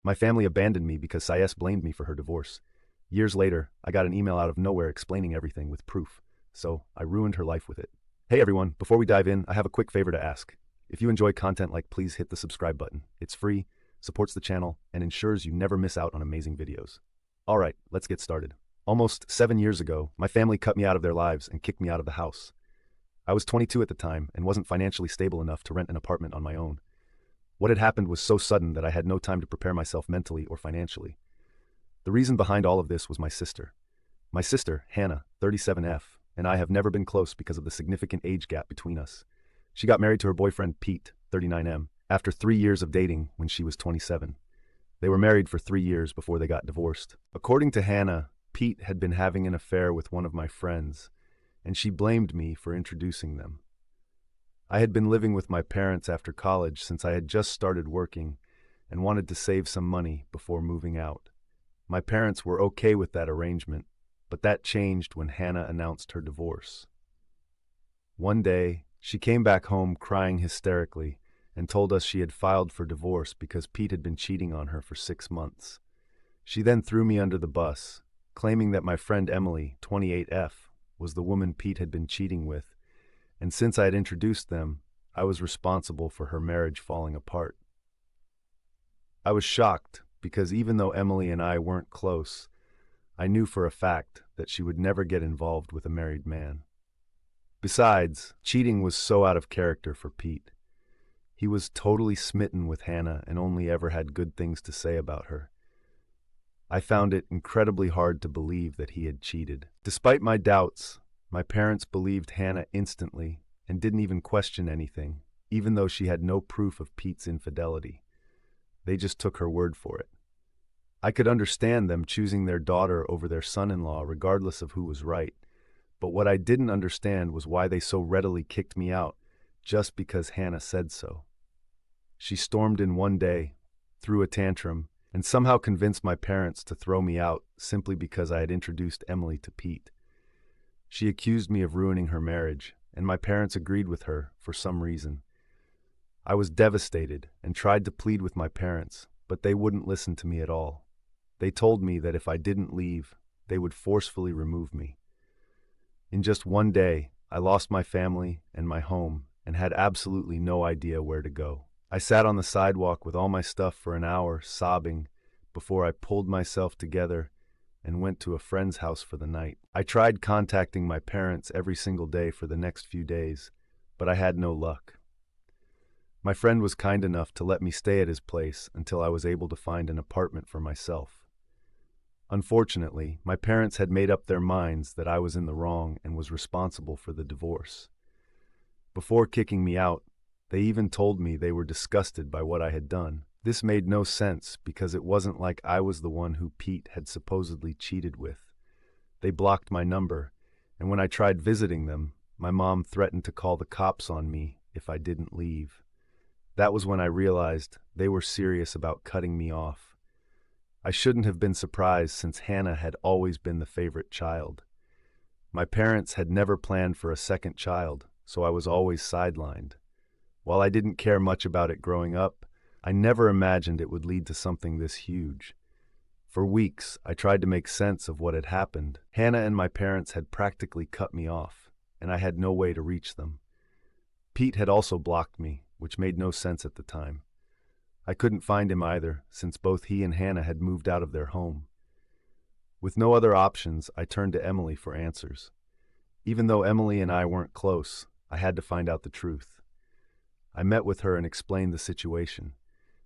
My family abandoned me because SIS blamed me for her divorce. Years later, I got an email out of nowhere explaining everything with proof, so I ruined her life with it. Hey everyone, before we dive in, I have a quick favor to ask. If you enjoy content like, please hit the subscribe button. It's free, supports the channel, and ensures you never miss out on amazing videos. Alright, let's get started. Almost 7 years ago, my family cut me out of their lives and kicked me out of the house. I was 22 at the time and wasn't financially stable enough to rent an apartment on my own. What had happened was so sudden that I had no time to prepare myself mentally or financially. The reason behind all of this was my sister. My sister, Hannah, 37F, and I have never been close because of the significant age gap between us. She got married to her boyfriend, Pete, 39M, after 3 years of dating when she was 27. They were married for 3 years before they got divorced. According to Hannah, Pete had been having an affair with one of my friends, and she blamed me for introducing them. I had been living with my parents after college since I had just started working and wanted to save some money before moving out. My parents were okay with that arrangement, but that changed when Hannah announced her divorce. One day, she came back home crying hysterically and told us she had filed for divorce because Pete had been cheating on her for 6 months. She then threw me under the bus, claiming that my friend Emily, 28F, was the woman Pete had been cheating with, and since I had introduced them, I was responsible for her marriage falling apart. I was shocked because even though Emily and I weren't close, I knew for a fact that she would never get involved with a married man. Besides, cheating was so out of character for Pete. He was totally smitten with Hannah and only ever had good things to say about her. I found it incredibly hard to believe that he had cheated. Despite my doubts, my parents believed Hannah instantly and didn't even question anything, even though she had no proof of Pete's infidelity. They just took her word for it. I could understand them choosing their daughter over their son-in-law regardless of who was right, but what I didn't understand was why they so readily kicked me out just because Hannah said so. She stormed in one day, threw a tantrum, and somehow convinced my parents to throw me out simply because I had introduced Emily to Pete. She accused me of ruining her marriage, and my parents agreed with her for some reason. I was devastated and tried to plead with my parents, but they wouldn't listen to me at all. They told me that if I didn't leave, they would forcefully remove me. In just one day, I lost my family and my home and had absolutely no idea where to go. I sat on the sidewalk with all my stuff for an hour, sobbing, before I pulled myself together and went to a friend's house for the night. I tried contacting my parents every single day for the next few days, but I had no luck. My friend was kind enough to let me stay at his place until I was able to find an apartment for myself. Unfortunately, my parents had made up their minds that I was in the wrong and was responsible for the divorce. Before kicking me out, they even told me they were disgusted by what I had done. This made no sense because it wasn't like I was the one who Pete had supposedly cheated with. They blocked my number, and when I tried visiting them, my mom threatened to call the cops on me if I didn't leave. That was when I realized they were serious about cutting me off. I shouldn't have been surprised since Hannah had always been the favorite child. My parents had never planned for a second child, so I was always sidelined. While I didn't care much about it growing up, I never imagined it would lead to something this huge. For weeks, I tried to make sense of what had happened. Hannah and my parents had practically cut me off, and I had no way to reach them. Pete had also blocked me, which made no sense at the time. I couldn't find him either, since both he and Hannah had moved out of their home. With no other options, I turned to Emily for answers. Even though Emily and I weren't close, I had to find out the truth. I met with her and explained the situation.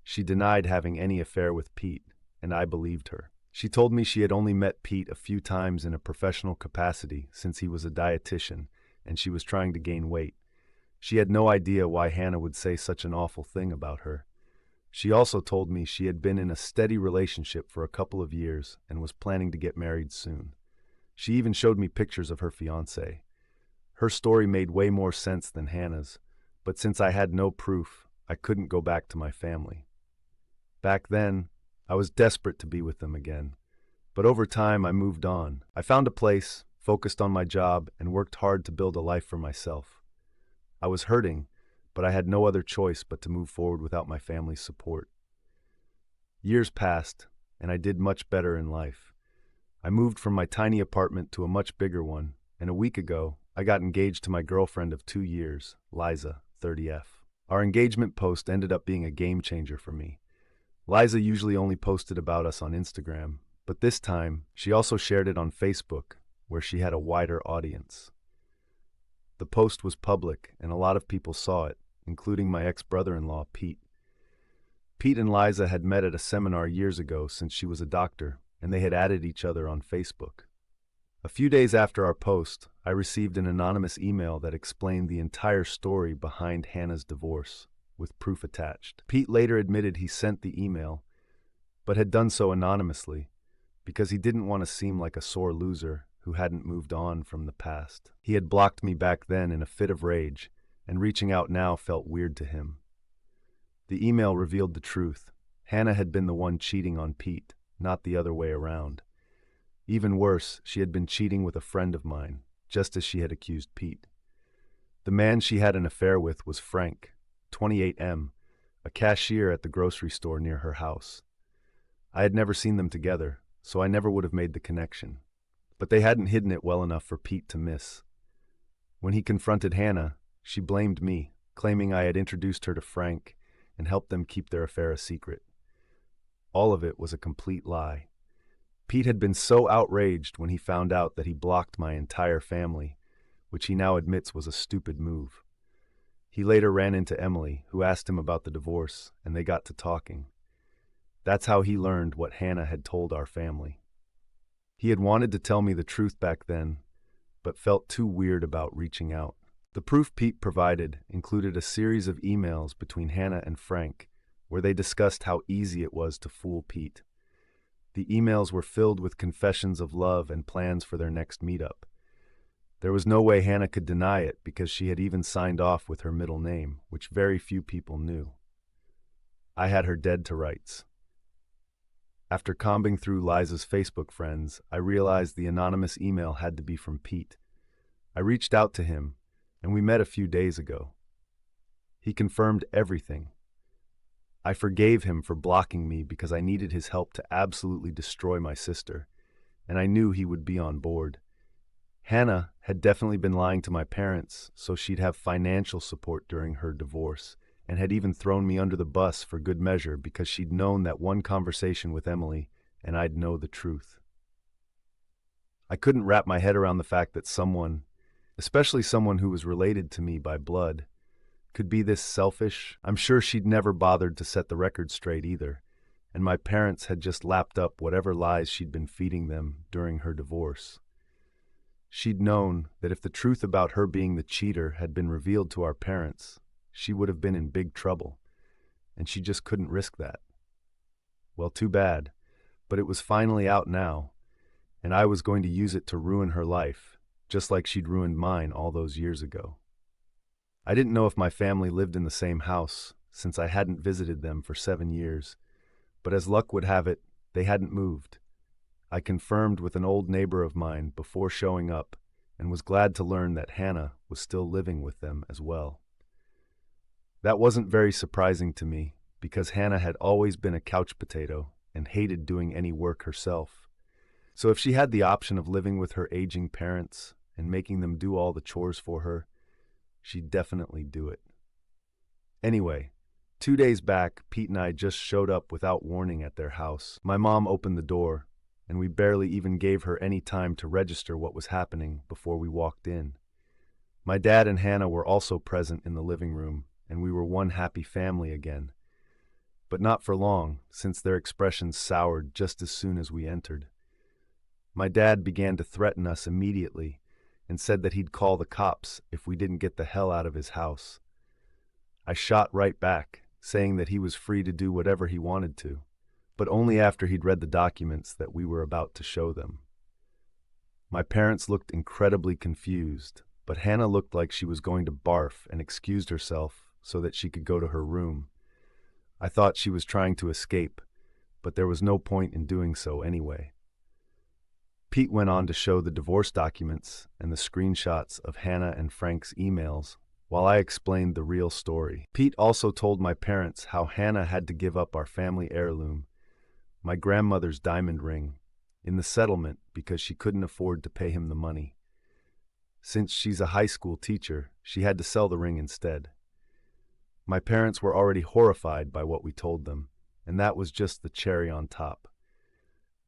She denied having any affair with Pete, and I believed her. She told me she had only met Pete a few times in a professional capacity since he was a dietitian and she was trying to gain weight. She had no idea why Hannah would say such an awful thing about her. She also told me she had been in a steady relationship for a couple of years and was planning to get married soon. She even showed me pictures of her fiancé. Her story made way more sense than Hannah's, but since I had no proof, I couldn't go back to my family. Back then, I was desperate to be with them again, but over time I moved on. I found a place, focused on my job, and worked hard to build a life for myself. I was hurting, but I had no other choice but to move forward without my family's support. Years passed, and I did much better in life. I moved from my tiny apartment to a much bigger one, and a week ago, I got engaged to my girlfriend of 2 years, Liza, 30F. Our engagement post ended up being a game changer for me. Liza usually only posted about us on Instagram, but this time, she also shared it on Facebook, where she had a wider audience. The post was public, and a lot of people saw it, including my ex-brother-in-law, Pete. Pete and Liza had met at a seminar years ago since she was a doctor, and they had added each other on Facebook. A few days after our post, I received an anonymous email that explained the entire story behind Hannah's divorce, with proof attached. Pete later admitted he sent the email, but had done so anonymously, because he didn't want to seem like a sore loser who hadn't moved on from the past. He had blocked me back then in a fit of rage, and reaching out now felt weird to him. The email revealed the truth. Hannah had been the one cheating on Pete, not the other way around. Even worse, she had been cheating with a friend of mine, just as she had accused Pete. The man she had an affair with was Frank, 28M, a cashier at the grocery store near her house. I had never seen them together, so I never would have made the connection. But they hadn't hidden it well enough for Pete to miss. When he confronted Hannah, she blamed me, claiming I had introduced her to Frank and helped them keep their affair a secret. All of it was a complete lie. Pete had been so outraged when he found out that he blocked my entire family, which he now admits was a stupid move. He later ran into Emily, who asked him about the divorce, and they got to talking. That's how he learned what Hannah had told our family. He had wanted to tell me the truth back then, but felt too weird about reaching out. The proof Pete provided included a series of emails between Hannah and Frank, where they discussed how easy it was to fool Pete. The emails were filled with confessions of love and plans for their next meetup. There was no way Hannah could deny it because she had even signed off with her middle name, which very few people knew. I had her dead to rights. After combing through Liza's Facebook friends, I realized the anonymous email had to be from Pete. I reached out to him, and we met a few days ago. He confirmed everything. I forgave him for blocking me because I needed his help to absolutely destroy my sister, and I knew he would be on board. Hannah had definitely been lying to my parents so she'd have financial support during her divorce, and had even thrown me under the bus for good measure because she'd known that one conversation with Emily and I'd know the truth. I couldn't wrap my head around the fact that someone, especially someone who was related to me by blood, could be this selfish. I'm sure she'd never bothered to set the record straight either, and my parents had just lapped up whatever lies she'd been feeding them during her divorce. She'd known that if the truth about her being the cheater had been revealed to our parents, she would have been in big trouble, and she just couldn't risk that. Well, too bad, but it was finally out now, and I was going to use it to ruin her life, just like she'd ruined mine all those years ago. I didn't know if my family lived in the same house, since I hadn't visited them for 7 years, but as luck would have it, they hadn't moved. I confirmed with an old neighbor of mine before showing up, and was glad to learn that Hannah was still living with them as well. That wasn't very surprising to me, because Hannah had always been a couch potato and hated doing any work herself. So if she had the option of living with her aging parents and making them do all the chores for her, she'd definitely do it. Anyway, 2 days back, Pete and I just showed up without warning at their house. My mom opened the door, and we barely even gave her any time to register what was happening before we walked in. My dad and Hannah were also present in the living room, and we were one happy family again. But not for long, since their expressions soured just as soon as we entered. My dad began to threaten us immediately, and said that he'd call the cops if we didn't get the hell out of his house. I shot right back, saying that he was free to do whatever he wanted to, but only after he'd read the documents that we were about to show them. My parents looked incredibly confused, but Hannah looked like she was going to barf and excused herself so that she could go to her room. I thought she was trying to escape, but there was no point in doing so anyway. Pete went on to show the divorce documents and the screenshots of Hannah and Frank's emails while I explained the real story. Pete also told my parents how Hannah had to give up our family heirloom my grandmother's diamond ring, in the settlement because she couldn't afford to pay him the money. Since she's a high school teacher, she had to sell the ring instead. My parents were already horrified by what we told them, and that was just the cherry on top.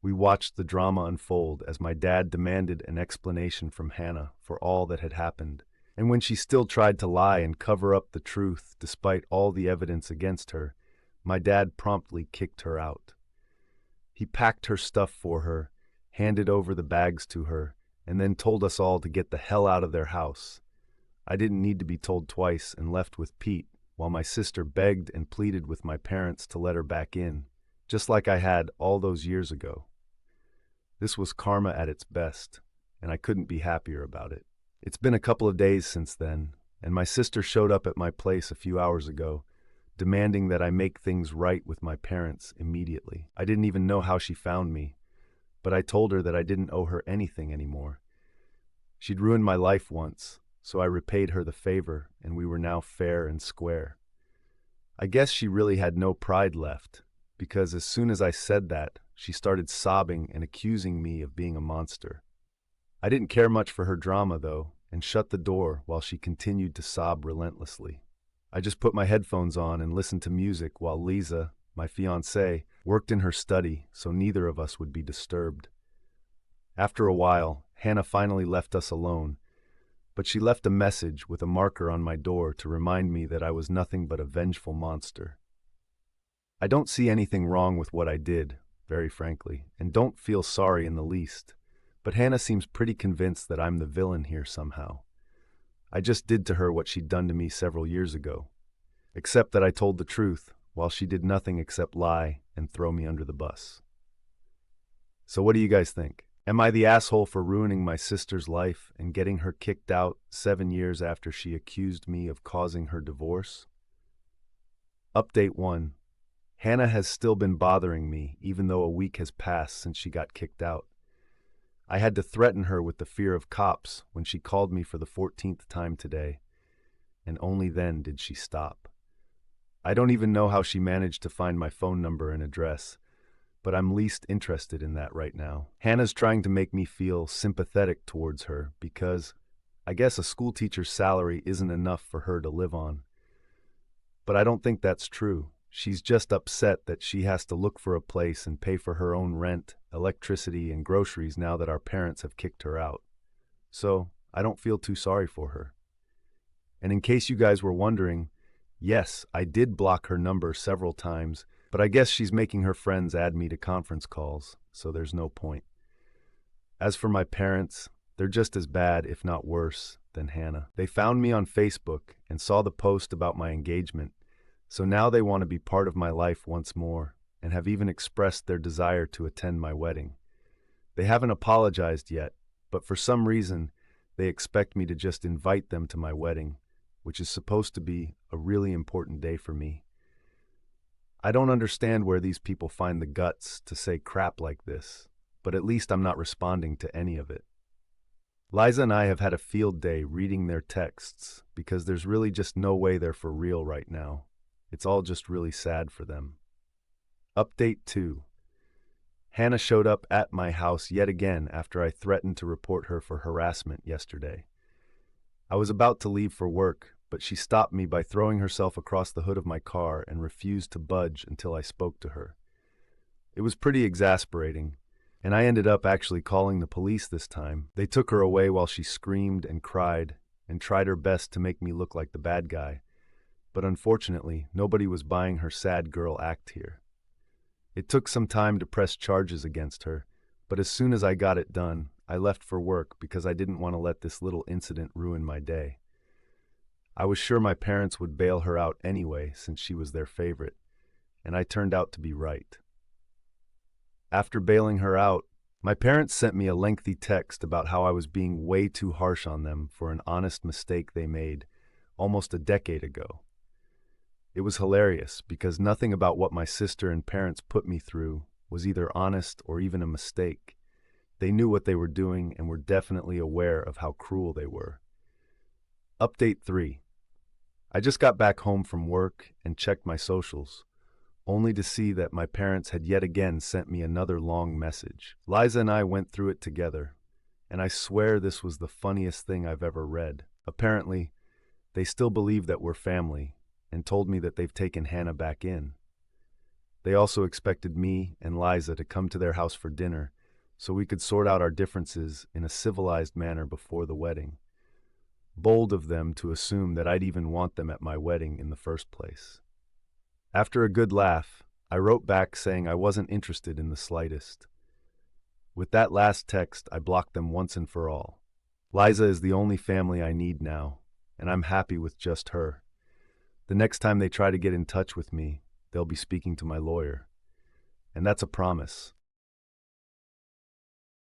We watched the drama unfold as my dad demanded an explanation from Hannah for all that had happened, and when she still tried to lie and cover up the truth despite all the evidence against her, my dad promptly kicked her out. He packed her stuff for her, handed over the bags to her, and then told us all to get the hell out of their house. I didn't need to be told twice and left with Pete, while my sister begged and pleaded with my parents to let her back in, just like I had all those years ago. This was karma at its best, and I couldn't be happier about it. It's been a couple of days since then, and my sister showed up at my place a few hours ago, demanding that I make things right with my parents immediately. I didn't even know how she found me, but I told her that I didn't owe her anything anymore. She'd ruined my life once, so I repaid her the favor, and we were now fair and square. I guess she really had no pride left, because as soon as I said that, she started sobbing and accusing me of being a monster. I didn't care much for her drama, though, and shut the door while she continued to sob relentlessly. I just put my headphones on and listened to music while Lisa, my fiancée, worked in her study so neither of us would be disturbed. After a while, Hannah finally left us alone, but she left a message with a marker on my door to remind me that I was nothing but a vengeful monster. I don't see anything wrong with what I did, very frankly, and don't feel sorry in the least, but Hannah seems pretty convinced that I'm the villain here somehow. I just did to her what she'd done to me several years ago, except that I told the truth, while she did nothing except lie and throw me under the bus. So what do you guys think? Am I the asshole for ruining my sister's life and getting her kicked out 7 years after she accused me of causing her divorce? Update 1. Hannah has still been bothering me, even though a week has passed since she got kicked out. I had to threaten her with the fear of cops when she called me for the 14th time today, and only then did she stop. I don't even know how she managed to find my phone number and address, but I'm least interested in that right now. Hannah's trying to make me feel sympathetic towards her because I guess a school teacher's salary isn't enough for her to live on. But I don't think that's true. She's just upset that she has to look for a place and pay for her own rent, electricity, and groceries now that our parents have kicked her out. So, I don't feel too sorry for her. And in case you guys were wondering, yes, I did block her number several times, but I guess she's making her friends add me to conference calls, so there's no point. As for my parents, they're just as bad, if not worse, than Hannah. They found me on Facebook and saw the post about my engagement, so now they want to be part of my life once more, and have even expressed their desire to attend my wedding. They haven't apologized yet, but for some reason, they expect me to just invite them to my wedding, which is supposed to be a really important day for me. I don't understand where these people find the guts to say crap like this, but at least I'm not responding to any of it. Liza and I have had a field day reading their texts because there's really just no way they're for real right now. It's all just really sad for them. Update 2. Hannah showed up at my house yet again after I threatened to report her for harassment yesterday. I was about to leave for work, but she stopped me by throwing herself across the hood of my car and refused to budge until I spoke to her. It was pretty exasperating, and I ended up actually calling the police this time. They took her away while she screamed and cried and tried her best to make me look like the bad guy. But unfortunately, nobody was buying her sad girl act here. It took some time to press charges against her, but as soon as I got it done, I left for work because I didn't want to let this little incident ruin my day. I was sure my parents would bail her out anyway since she was their favorite, and I turned out to be right. After bailing her out, my parents sent me a lengthy text about how I was being way too harsh on them for an honest mistake they made almost a decade ago. It was hilarious because nothing about what my sister and parents put me through was either honest or even a mistake. They knew what they were doing and were definitely aware of how cruel they were. Update 3. I just got back home from work and checked my socials, only to see that my parents had yet again sent me another long message. Liza and I went through it together, and I swear this was the funniest thing I've ever read. Apparently, they still believe that we're family, and told me that they've taken Hannah back in. They also expected me and Liza to come to their house for dinner, so we could sort out our differences in a civilized manner before the wedding. Bold of them to assume that I'd even want them at my wedding in the first place. After a good laugh, I wrote back saying I wasn't interested in the slightest. With that last text, I blocked them once and for all. Liza is the only family I need now, and I'm happy with just her. The next time they try to get in touch with me, they'll be speaking to my lawyer. And that's a promise.